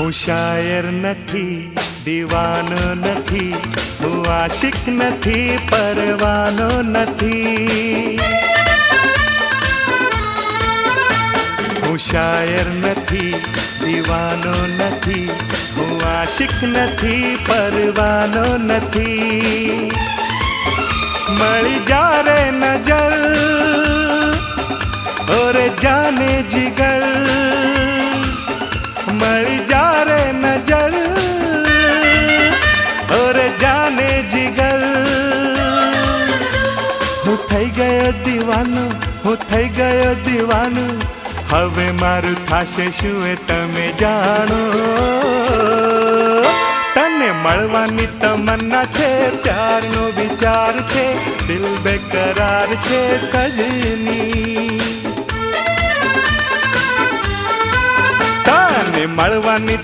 હું શાયર નથી, દીવાનો નથી, હું આશિક નથી, પરવાનો નથી. હું શાયર નથી, દીવાનો નથી, હું આશિક નથી, પરવાનો નથી. મળી જારે નજર ઓરે જાને જીગર, મળી જારે નજર ઓરે જાને જીગર. હું થઈ ગયો દીવાનો, હું થઈ ગયો દીવાનો, હવે મારું થાશે શું એ તમે જાણો. તને મળવાની તમન્ના છે, પ્યારનો વિચાર છે, દિલ બેકરાર છે સજની. તને મળવાની